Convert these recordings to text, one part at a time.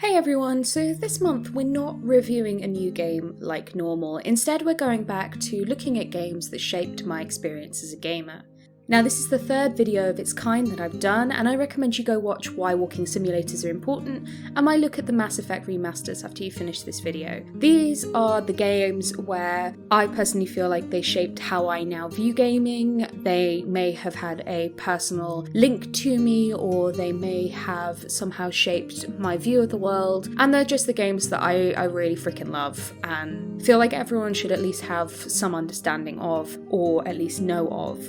Hey everyone, so this month we're not reviewing a new game like normal. Instead, we're going back to looking at games that shaped my experience as a gamer. Now, this is the third video of its kind that I've done, and I recommend you go watch why walking simulators are important and my look at the Mass Effect remasters after you finish this video. These are the games where I personally feel like they shaped how I now view gaming. They may have had a personal link to me, or they may have somehow shaped my view of the world, and they're just the games that I really freaking love and feel like everyone should at least have some understanding of, or at least know of.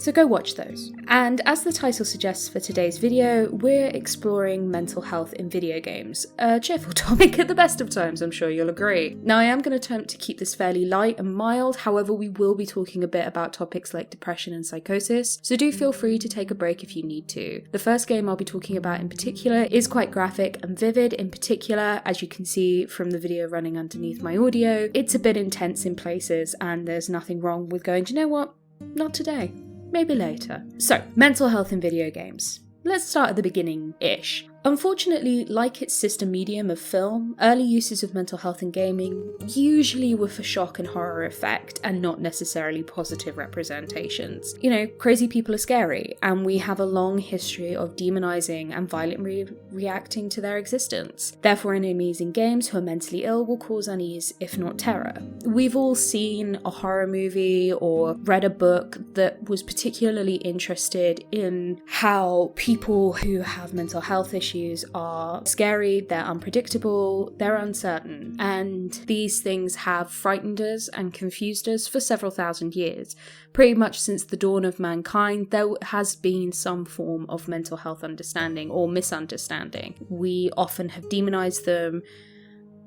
So go watch those. And as the title suggests for today's video, we're exploring mental health in video games. A cheerful topic at the best of times, I'm sure you'll agree. Now, I am going to attempt to keep this fairly light and mild, however we will be talking a bit about topics like depression and psychosis, so do feel free to take a break if you need to. The first game I'll be talking about in particular is quite graphic and vivid. In particular, as you can see from the video running underneath my audio, it's a bit intense in places, and there's nothing wrong with going, do you know what? Not today. Maybe later. So, mental health in video games. Let's start at the beginning-ish. Unfortunately, like its sister medium of film, early uses of mental health in gaming usually were for shock and horror effect and not necessarily positive representations. You know, crazy people are scary, and we have a long history of demonizing and violently reacting to their existence. Therefore, enemies in games who are mentally ill will cause unease, if not terror. We've all seen a horror movie or read a book that was particularly interested in how people who have mental health issues are scary, they're unpredictable, they're uncertain, and these things have frightened us and confused us for several thousand years. Pretty much since the dawn of mankind, there has been some form of mental health understanding or misunderstanding. We often have demonized them,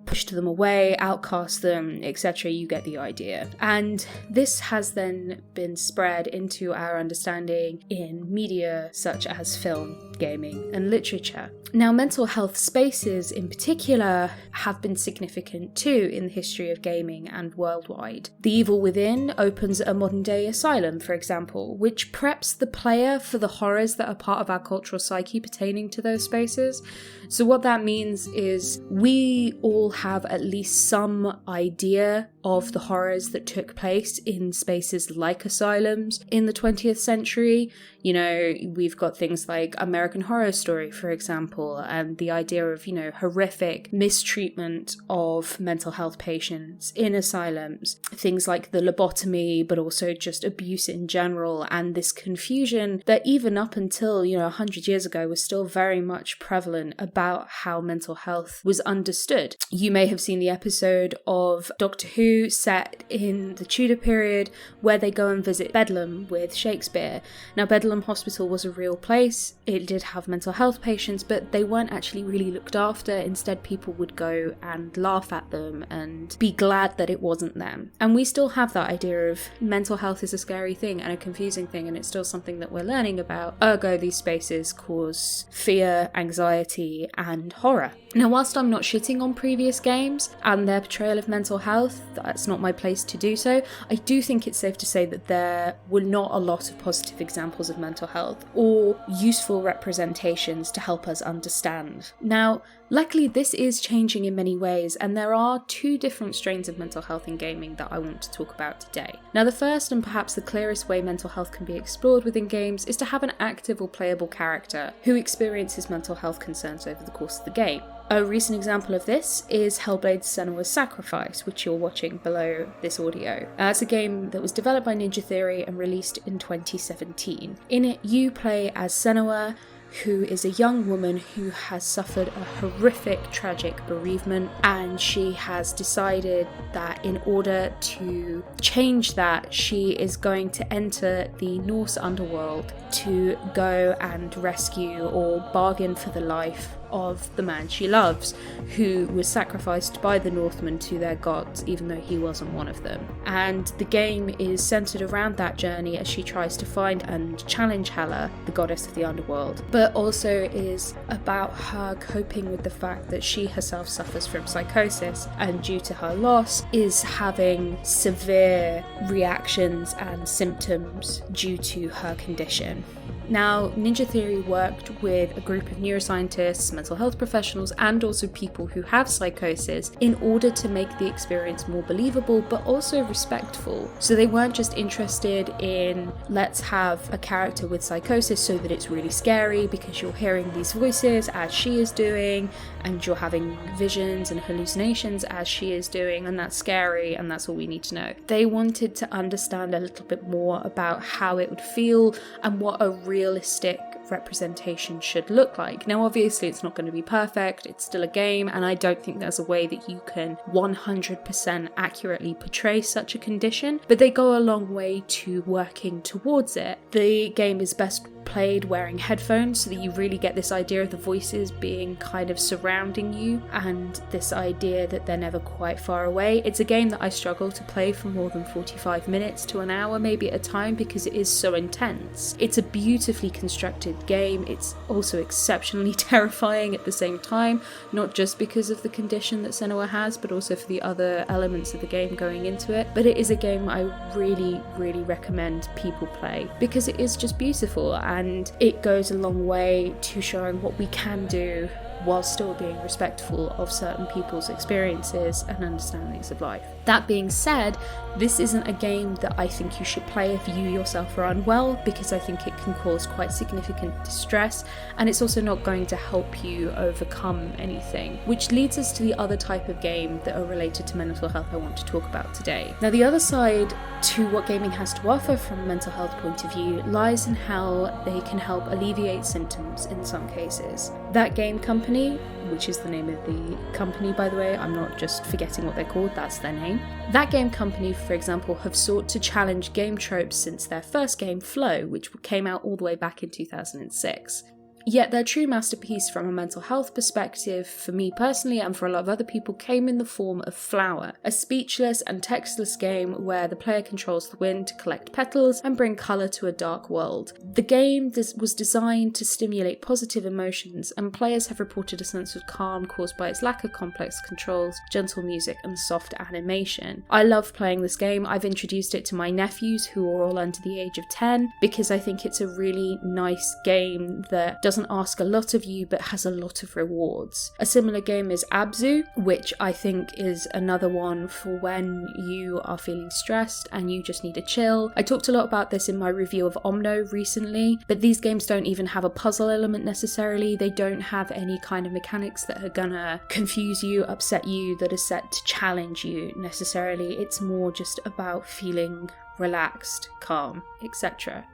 pushed them away, outcast them, etc. You get the idea. And this has then been spread into our understanding in media such as film, gaming, and literature. Now, mental health spaces in particular have been significant too in the history of gaming and worldwide. The Evil Within opens a modern-day asylum, for example, which preps the player for the horrors that are part of our cultural psyche pertaining to those spaces. So what that means is we all have at least some idea of the horrors that took place in spaces like asylums in the 20th century. You know, we've got things like American Horror Story, for example, and the idea of, you know, horrific mistreatment of mental health patients in asylums. Things like the lobotomy, but also just abuse in general, and this confusion that even up until, 100 years ago was still very much prevalent about how mental health was understood. You may have seen the episode of Doctor Who set in the Tudor period where they go and visit Bedlam with Shakespeare. Now, Bedlam Hospital was a real place. It did have mental health patients, but they weren't actually really looked after. Instead, people would go and laugh at them and be glad that it wasn't them. And we still have that idea of mental health is a scary thing and a confusing thing, and it's still something that we're learning about. Ergo, these spaces cause fear, anxiety, and horror. Now, whilst I'm not shitting on previous games and their portrayal of mental health, that's not my place to do so, I do think it's safe to say that there were not a lot of positive examples of mental health or useful representations to help us understand. Now, luckily this is changing in many ways, and there are two different strains of mental health in gaming that I want to talk about today. Now, the first and perhaps the clearest way mental health can be explored within games is to have an active or playable character who experiences mental health concerns over the course of the game. A recent example of this is Hellblade's Senua's Sacrafice, which you're watching below this audio. It's a game that was developed by Ninja Theory and released in 2017. In it, you play as Senua, who is a young woman who has suffered a horrific, tragic bereavement, and she has decided that in order to change that, she is going to enter the Norse underworld to go and rescue or bargain for the life of the man she loves, who was sacrificed by the Northmen to their gods, even though he wasn't one of them. And the game is centered around that journey as she tries to find and challenge Hela, the goddess of the underworld, but also is about her coping with the fact that she herself suffers from psychosis, and due to her loss is having severe reactions and symptoms due to her condition. Now, Ninja Theory worked with a group of neuroscientists, mental health professionals, and also people who have psychosis in order to make the experience more believable, but also respectful. So they weren't just interested in, let's have a character with psychosis so that it's really scary because you're hearing these voices as she is doing, and you're having visions and hallucinations as she is doing, and that's scary, and that's all we need to know. They wanted to understand a little bit more about how it would feel and what a realistic representation should look like. Now, obviously, it's not going to be perfect, it's still a game, and I don't think there's a way that you can 100% accurately portray such a condition, but they go a long way to working towards it. The game is best played wearing headphones so that you really get this idea of the voices being kind of surrounding you and this idea that they're never quite far away. It's a game that I struggle to play for more than 45 minutes to an hour maybe at a time because it is so intense. It's a beautifully constructed game. It's also exceptionally terrifying at the same time, not just because of the condition that Senua has, but also for the other elements of the game going into it. But it is a game I really, really recommend people play because it is just beautiful, and it goes a long way to showing what we can do while still being respectful of certain people's experiences and understandings of life. That being said, this isn't a game that I think you should play if you yourself are unwell, because I think it can cause quite significant distress, and it's also not going to help you overcome anything. Which leads us to the other type of game that are related to mental health I want to talk about today. Now, the other side to what gaming has to offer from a mental health point of view lies in how they can help alleviate symptoms in some cases. That game company, which is the name of the company, by the way, I'm not just forgetting what they're called, that's their name. That game company, for example, have sought to challenge game tropes since their first game, Flow, which came out all the way back in 2006. Yet their true masterpiece from a mental health perspective, for me personally and for a lot of other people, came in the form of Flower, a speechless and textless game where the player controls the wind to collect petals and bring colour to a dark world. The game was designed to stimulate positive emotions, and players have reported a sense of calm caused by its lack of complex controls, gentle music and soft animation. I love playing this game. I've introduced it to my nephews who are all under the age of 10 because I think it's a really nice game that doesn't ask a lot of you but has a lot of rewards. A similar game is Abzu, which I think is another one for when you are feeling stressed and you just need a chill. I talked a lot about this in my review of Omno recently, but these games don't even have a puzzle element necessarily. They don't have any kind of mechanics that are gonna confuse you, upset you, that are set to challenge you necessarily. It's more just about feeling relaxed, calm, etc.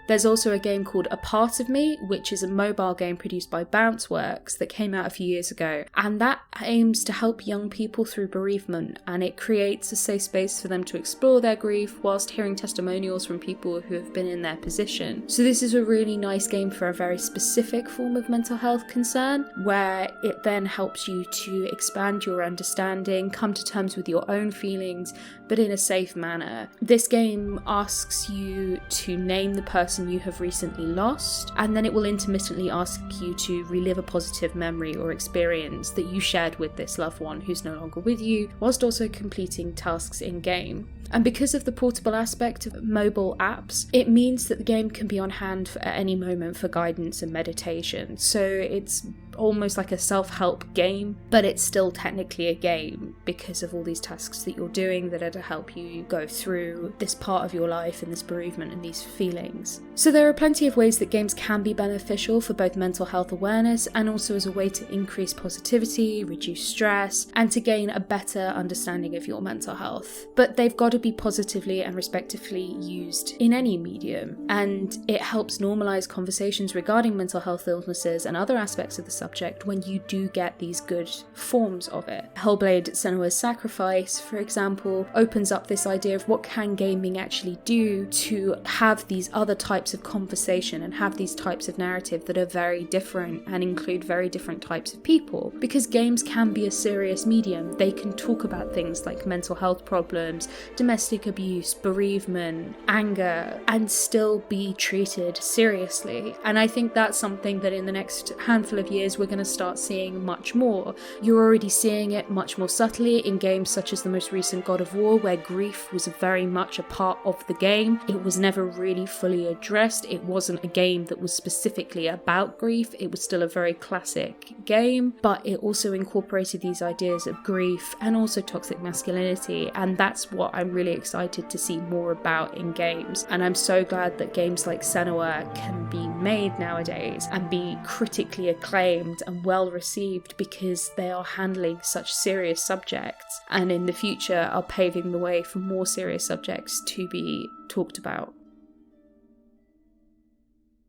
There's also a game called A Part of Me, which is a mobile game produced by Bounceworks that came out a few years ago, and that aims to help young people through bereavement, and it creates a safe space for them to explore their grief whilst hearing testimonials from people who have been in their position. So this is a really nice game for a very specific form of mental health concern, where it then helps you to expand your understanding, come to terms with your own feelings, but in a safe manner. This game asks you to name the person you have recently lost, and then it will intermittently ask you to relive a positive memory or experience that you shared with this loved one who's no longer with you, whilst also completing tasks in-game. And because of the portable aspect of mobile apps, it means that the game can be on hand at any moment for guidance and meditation. So it's almost like a self-help game, but it's still technically a game because of all these tasks that you're doing that are to help you go through this part of your life and this bereavement and these feelings. So there are plenty of ways that games can be beneficial for both mental health awareness and also as a way to increase positivity, reduce stress, and to gain a better understanding of your mental health. But they've got to be positively and respectively used in any medium, and it helps normalize conversations regarding mental health illnesses and other aspects of the subject when you do get these good forms of it. Hellblade, Senua's Sacrafice, for example, opens up this idea of what can gaming actually do to have these other types of conversation and have these types of narrative that are very different and include very different types of people, because games can be a serious medium. They can talk about things like mental health problems, domestic abuse, bereavement, anger, and still be treated seriously. And I think that's something that in the next handful of years games, we're going to start seeing much more. You're already seeing it much more subtly in games such as the most recent God of War, where grief was very much a part of the game. It was never really fully addressed. It wasn't a game that was specifically about grief. It was still a very classic game, but it also incorporated these ideas of grief and also toxic masculinity, and that's what I'm really excited to see more about in games. And I'm so glad that games like Senua can be made nowadays and be critically acclaimed and well received, because they are handling such serious subjects, and in the future are paving the way for more serious subjects to be talked about.